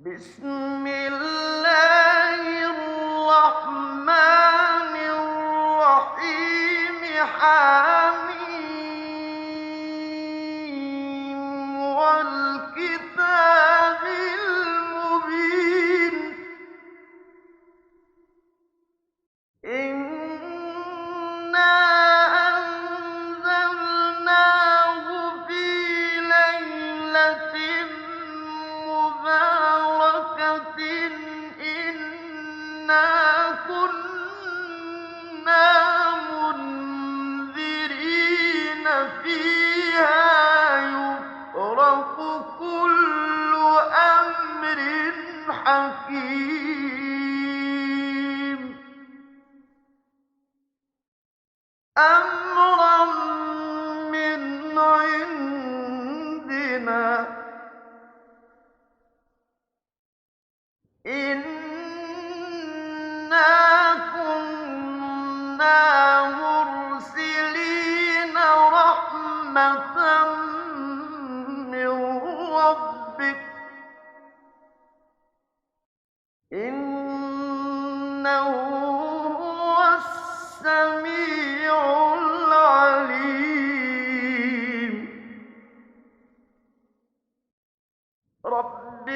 بسم الله الرحمن الرحيم حميم والكتاب المبين إنا أنزلناه في ليلة مباركة إنا كنا منذرين فيها يفرق كل أمر حكيم أمرا من عندنا إنا كنا مرسلين رحمة من ربك إنه هو السميع العليم رب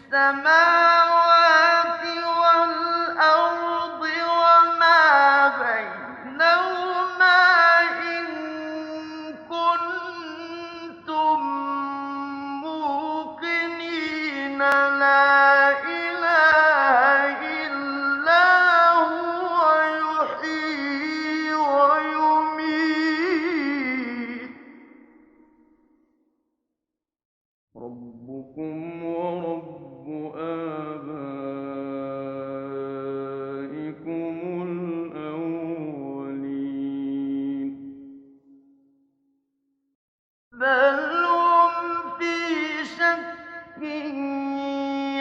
السماوات والأرض وما بينهما إن كنتم موقنين لا إله إلا هو يحيي ويميت ربكم ورب آبائكم الأولين بل هم في شك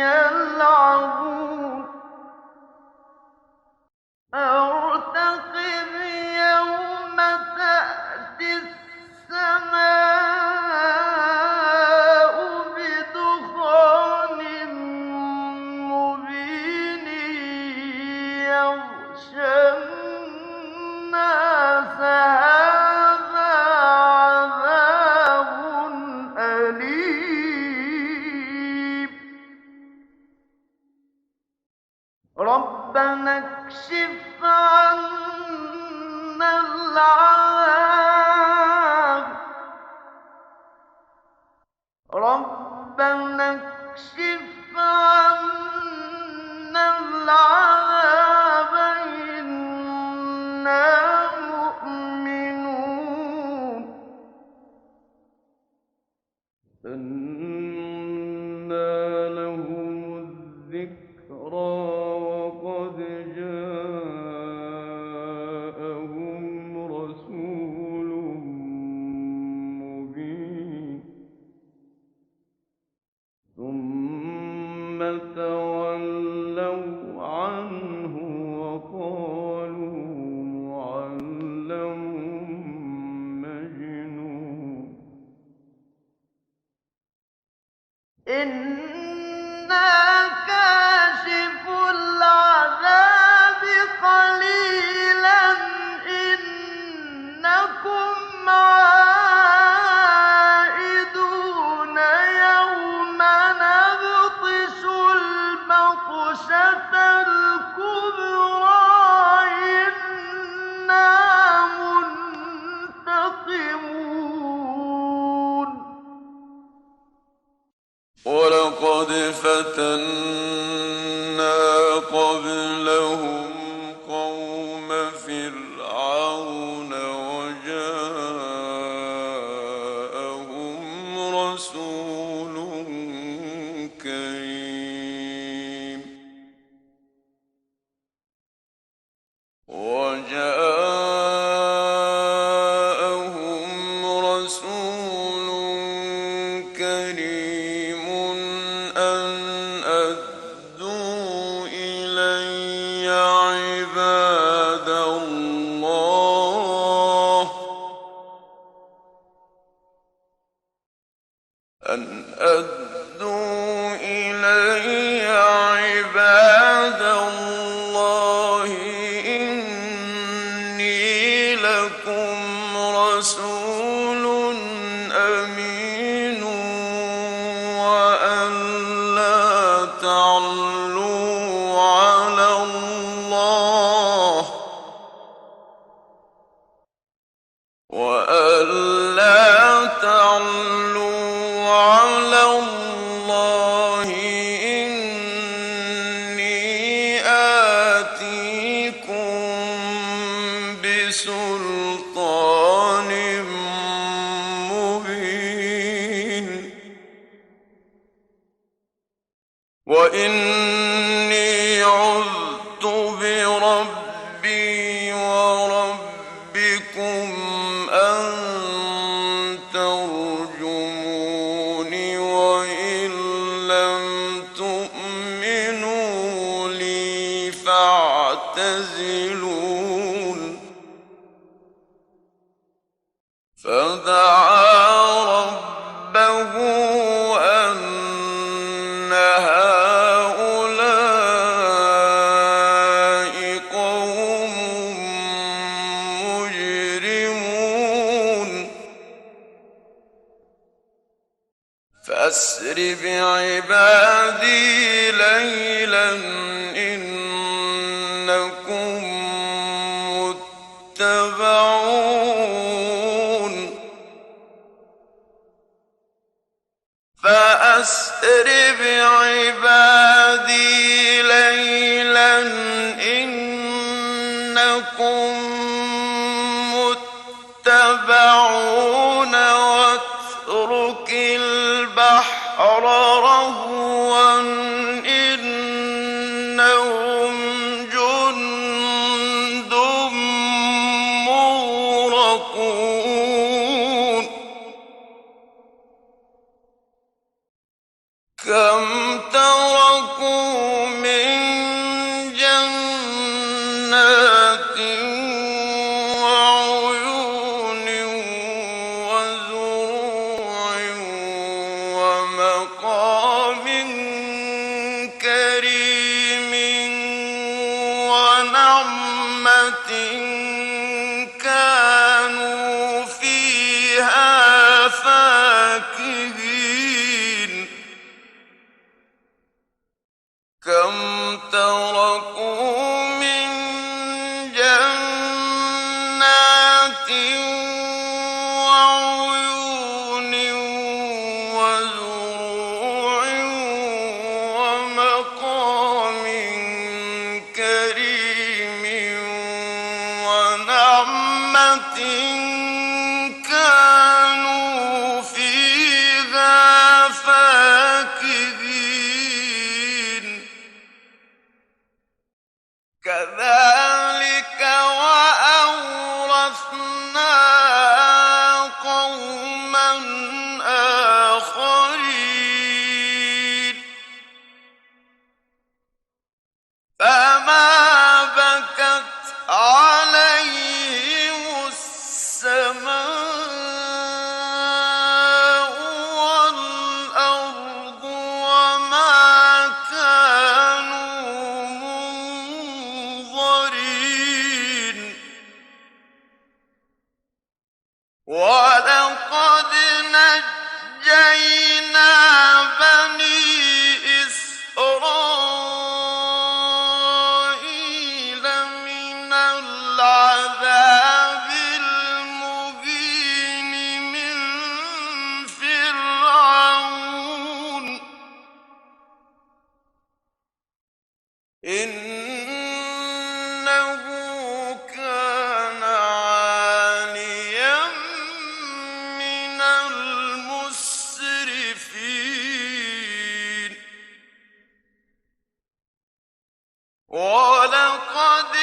يلعبون أرتقب يوم تأتي السماء بدخان مبين يغشى الناس هذا عذاب أليم ربنا اكشف عنا العذاب ربنا اكشف عنا العذاب إنا مؤمنون أنى لهم الذكرى وقد جاءهم رسول مبين ثم تولوا عنه وقالوا معلم مجنون إنا كاشف العذاب قليلا إنكم عائدون يوم نبطش البطشة الكبرى إنا منتقمون ولقد فتنا قبلهم قوم فرعون وجاءهم رسول كريم أن أدوا إلي عباد الله أن أدوا إلي تعلوا على الله وألا تعلوا على الله إني آتيكم بسلطان مبين وإني عذت بربي وربكم أن ترجموني وإن لم تؤمنوا لي فاعتزلون فدعا ربه أن هؤلاء قوم مجرمون فأسر بعبادي ليلا إنكم متبعون فأسر بعبادي ليلا إنكم متبعون واترك البحر رهوا إنهم جند مغرقون كم تركوا من جنات وعيون وزروع ومقام كريم ونعمة كانوا فيها فاكهين كم تركوا من جنات وعيون وزروع ومقام كريم ونعمة كانوا فيها فاكهين كذلك وأورثنا قوما آخرين فما بكت عليهم السماء والأرض وما كانوا منظرين ولقد نجينا بني إسرائيل من العذاب المهين من فرعون إنه كان عاليا من المسرفين ولقد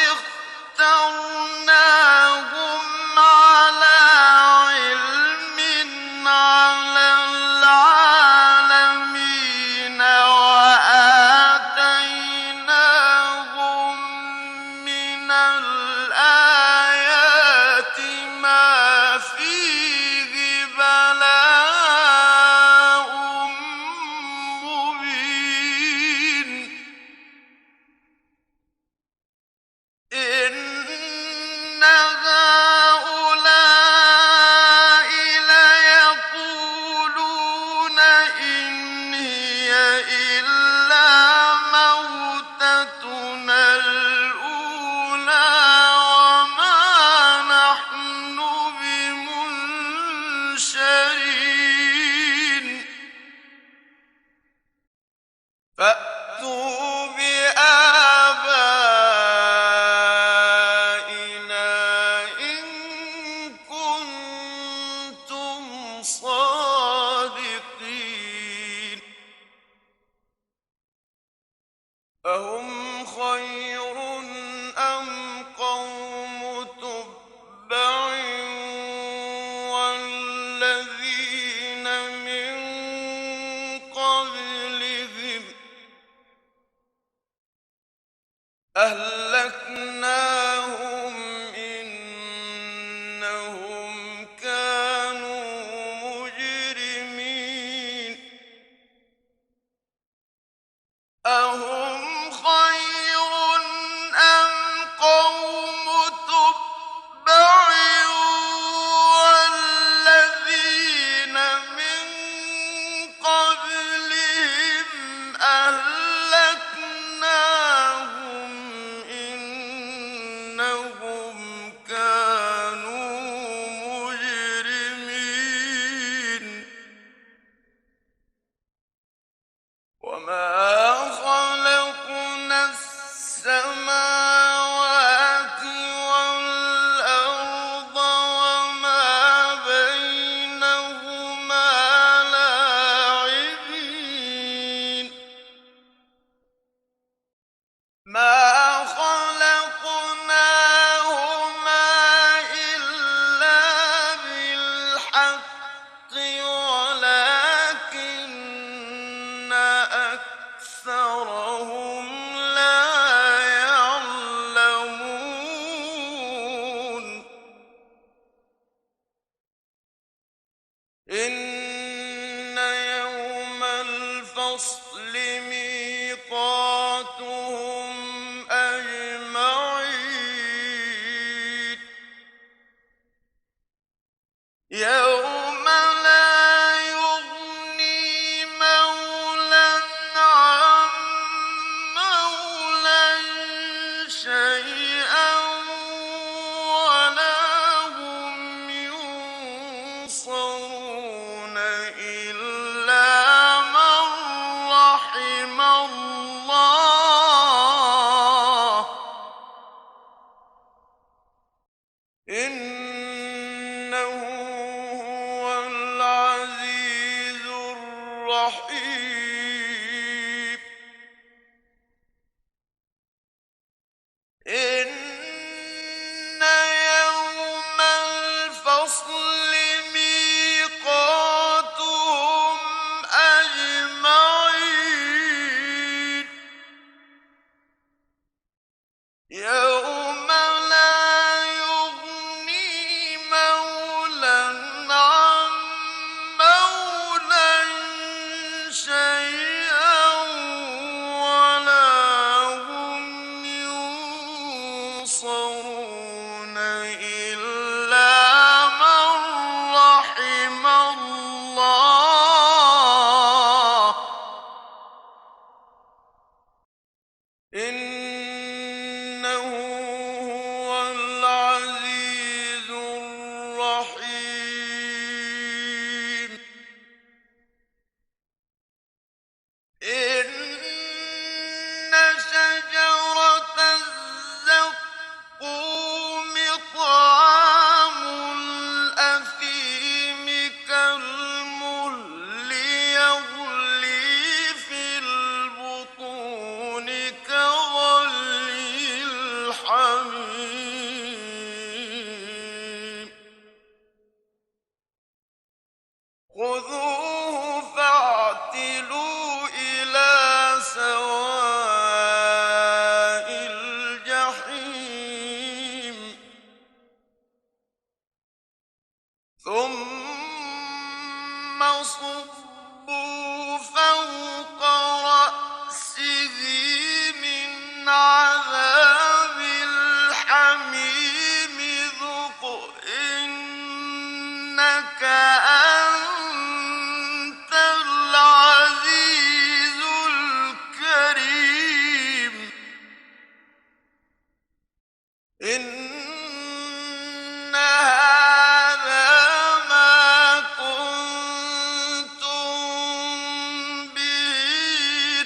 اخترناهم على علم على العالمين وآتيناهم من الآيات ما فيه بلاء مبين فأتوا بآبائنا إن كنتم صادقين أهم خير أم قوم تبع والذين من قبلهم أهلكناهم إنهم كانوا مجرمين أهم خير أم قوم تبع والذين من قبلهم أهلكناهم إنهم كانوا مجرمين وما خلقنا السماوات والأرض وما بينهما لاعبين ما خلقناهما إلا بالحق ولكن أكثرهم لا يعلمون إن يوم الفصل ميقاتهم أجمعين يوم لا يغني مولى عن مولى شيئا ولا هم ينصرون إلا من رحم الله إنه هو العزيز الرحيم إن يوم الفصل ميقاتهم أجمعين يوم لا يغني مولى عن مولى شيئا ولا هم ينصرون إلا من رحم الله إنه هو العزيز الرحيم إن شجرة الزقوم طعام الأثيم كالمهل يغلي في البطون كغلي الحميم خذوه فاعتلوا إلى سواء الجحيم ثم صبوا فوق رأسه من عذاب الحميم ذق إنك أنت العزيز الكريم إن هذا ما كنتم به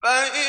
فإن